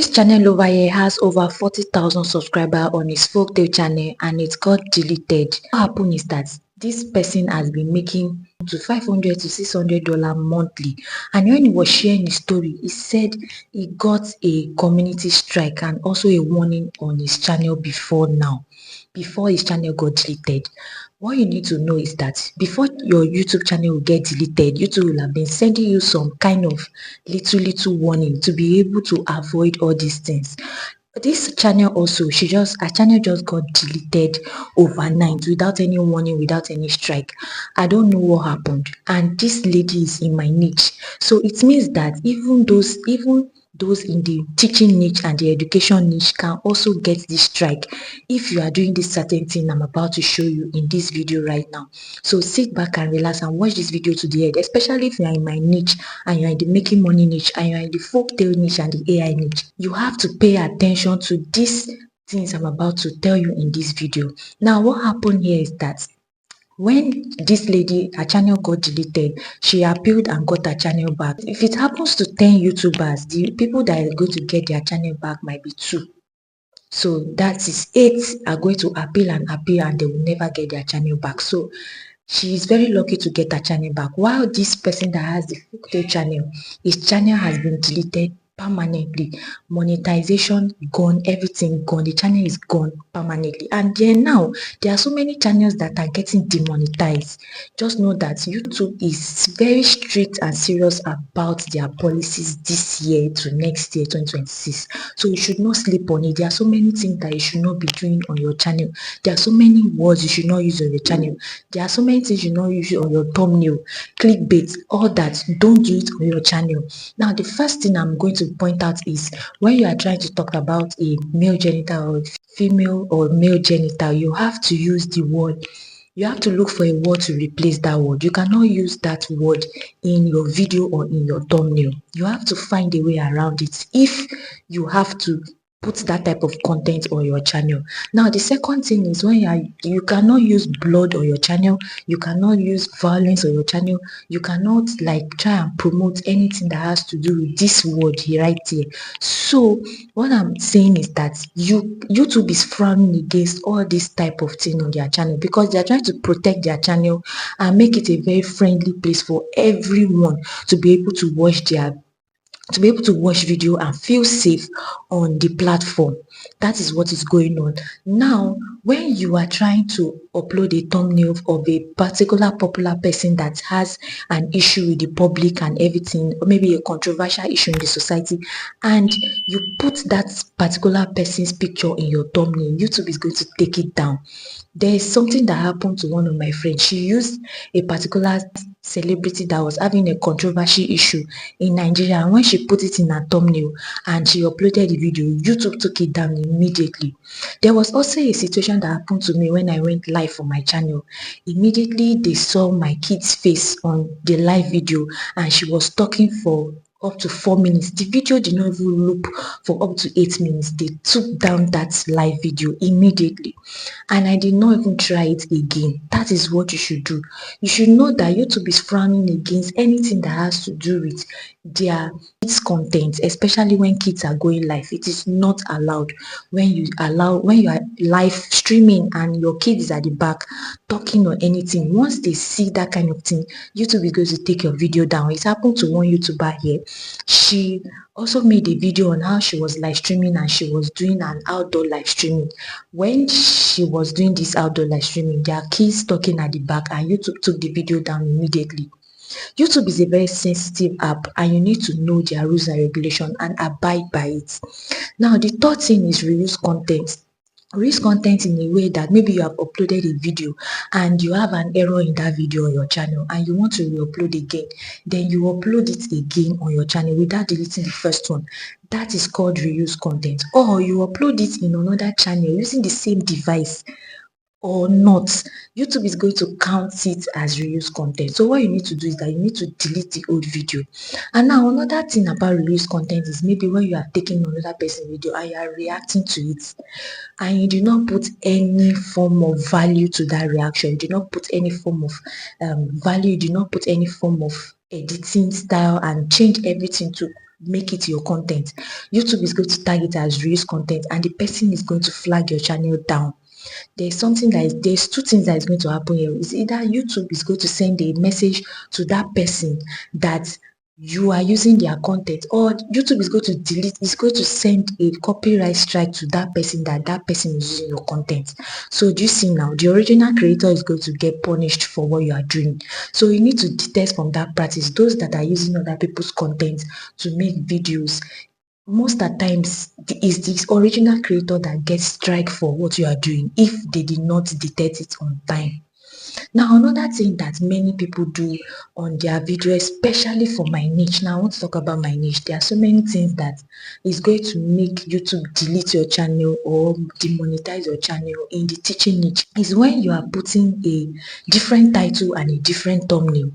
This channel over here has over 40,000 subscribers on his folktale channel and it got deleted. What happened is that this person has been making to $500 to $600 monthly, and when he was sharing his story, he said he got a community strike and also a warning on his channel before his channel got deleted. What you need to know is that before your YouTube channel will get deleted, YouTube will have been sending you some kind of little warning to be able to avoid all these things. This channel also, her channel just got deleted overnight without any warning, without any strike. I don't know what happened, and this lady is in my niche, so it means that even those in the teaching niche and the education niche can also get this strike if you are doing this certain thing I'm about to show you in this video right now. So sit back and relax and watch this video to the end, especially if you are in my niche and you are in the making money niche and you are in the folktale niche and the AI niche. You have to pay attention to these things I'm about to tell you in this video. Now, what happened here is that when this lady, her channel got deleted, she appealed and got her channel back. If it happens to 10 YouTubers, the people that are going to get their channel back might be 2. So that is 8 are going to appeal and they will never get their channel back. So she is very lucky to get her channel back. While this person that has the folktale channel, his channel has been deleted permanently. Monetization gone, everything gone. The channel is gone permanently. And then now there are so many channels that are getting demonetized. Just know that YouTube is very strict and serious about their policies this year to next year, 2026. So you should not sleep on it. There are so many things that you should not be doing on your channel. There are so many words you should not use on your channel. There are so many things you should not use on your thumbnail, clickbait, all that. Don't do it on your channel. Now, the first thing I'm going to point out is when you are trying to talk about a male genital or female or male genital, you have to use the word. You have to look for a word to replace that word. You cannot use that word in your video or in your thumbnail. You have to find a way around it if you have to put that type of content on your channel. Now, the second thing is when you cannot use blood on your channel, you cannot use violence on your channel, you cannot like try and promote anything that has to do with this word here right here. So what I'm saying is that YouTube is frowning against all this type of thing on their channel because they are trying to protect their channel and make it a very friendly place for everyone to be able to watch video and feel safe on the platform. That is what is going on. Now, when you are trying to upload a thumbnail of a particular popular person that has an issue with the public and everything, or maybe a controversial issue in the society, and you put that particular person's picture in your thumbnail, YouTube is going to take it down. There is something that happened to one of my friends. She used a particular celebrity that was having a controversial issue in Nigeria, and when she put it in her thumbnail and she uploaded the video, YouTube took it down immediately. There was also a situation that happened to me when I went live on my channel. Immediately they saw my kid's face on the live video and she was talking for up to 4 minutes. The video did not even loop for up to 8 minutes. They took down that live video immediately and I did not even try it again. That is what you should do. You should know that YouTube is frowning against anything that has to do with their kids content, especially when kids are going live. It is not allowed when you are live streaming and your kid is at the back talking or anything. Once they see that kind of thing, YouTube is going to take your video down. It happened to one YouTuber here. She also made a video on how she was live streaming and she was doing an outdoor live streaming. When she was doing this outdoor live streaming, there are kids talking at the back and YouTube took the video down immediately. YouTube is a very sensitive app and you need to know their rules and regulations and abide by it. Now, the third thing is reuse content. Reuse content in a way that maybe you have uploaded a video and you have an error in that video on your channel and you want to re-upload again. Then you upload it again on your channel without deleting the first one. That is called reuse content. Or you upload it in another channel using the same device or not, YouTube is going to count it as reuse content. So what you need to do is that you need to delete the old video. And now another thing about reuse content is maybe when you are taking another person's video and you are reacting to it and you do not put any form of value to that reaction, you do not put any form of value, you do not put any form of editing style and change everything to make it your content. YouTube is going to tag it as reused content, and the person is going to flag your channel down. There's two things that is going to happen here. It's either YouTube is going to send a message to that person that you are using their content, or YouTube is going to going to send a copyright strike to that person that person is using your content. So do you see now, the original creator is going to get punished for what you are doing. So you need to detect from that practice those that are using other people's content to make videos. Most at times is this original creator that gets strike for what you are doing if they did not detect it on time. Now, another thing that many people do on their video, especially for my niche. Now, I want to talk about my niche. There are so many things that is going to make YouTube delete your channel or demonetize your channel in the teaching niche. Is when you are putting a different title and a different thumbnail.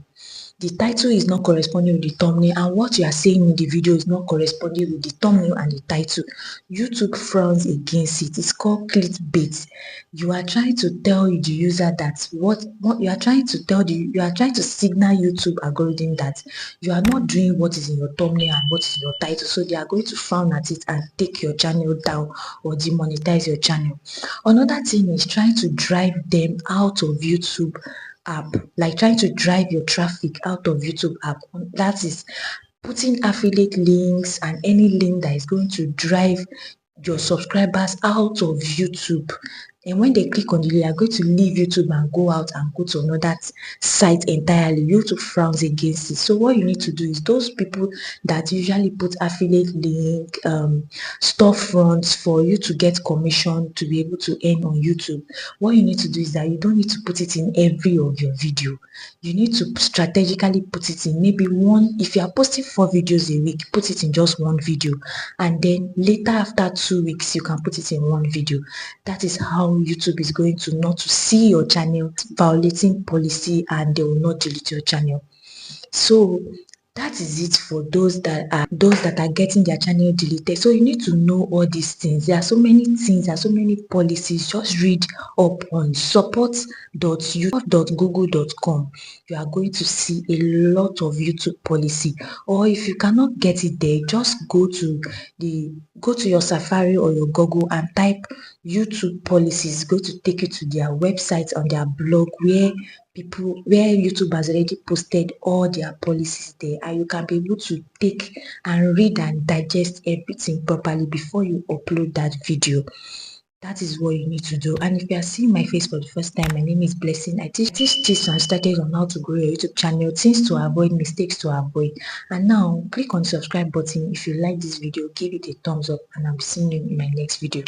The title is not corresponding with the thumbnail, and what you are saying in the video is not corresponding with the thumbnail and the title. YouTube frowns against it. It's called clickbait. You are trying to tell the user that what you are trying to signal YouTube algorithm that you are not doing what is in your thumbnail and what is in your title, so they are going to frown at it and take your channel down or demonetize your channel. Another thing is trying to drive them out of YouTube app, like trying to drive your traffic out of YouTube app. That is putting affiliate links and any link that is going to drive your subscribers out of YouTube. And when they click on the link, they are going to leave YouTube and go out and go to another site entirely. YouTube frowns against it. So what you need to do is those people that usually put affiliate link, storefronts for you to get commission to be able to earn on YouTube, what you need to do is that you don't need to put it in every of your video. You need to strategically put it in maybe one. If you are posting 4 videos a week, put it in just one video, and then later after 2 weeks you can put it in one video. That is how YouTube is going to not to see your channel violating policy, and they will not delete your channel. So that is it for those that are getting their channel deleted. So you need to know all these things. There are so many things, there are so many policies. Just read up on support.youtube.google.com. You are going to see a lot of YouTube policy. Or if you cannot get it there, just go to your Safari or your Google and type YouTube policies. It's going to take you to their website, on their blog, where YouTube has already posted all their policies there, and you can be able to take and read and digest everything properly before you upload that video. That is what you need to do. And if you are seeing my face for the first time, my name is Blessing. I teach tips and strategies on how to grow your YouTube channel, things to avoid, mistakes to avoid. And now click on the subscribe button. If you like this video, give it a thumbs up, and I'm seeing you in my next video.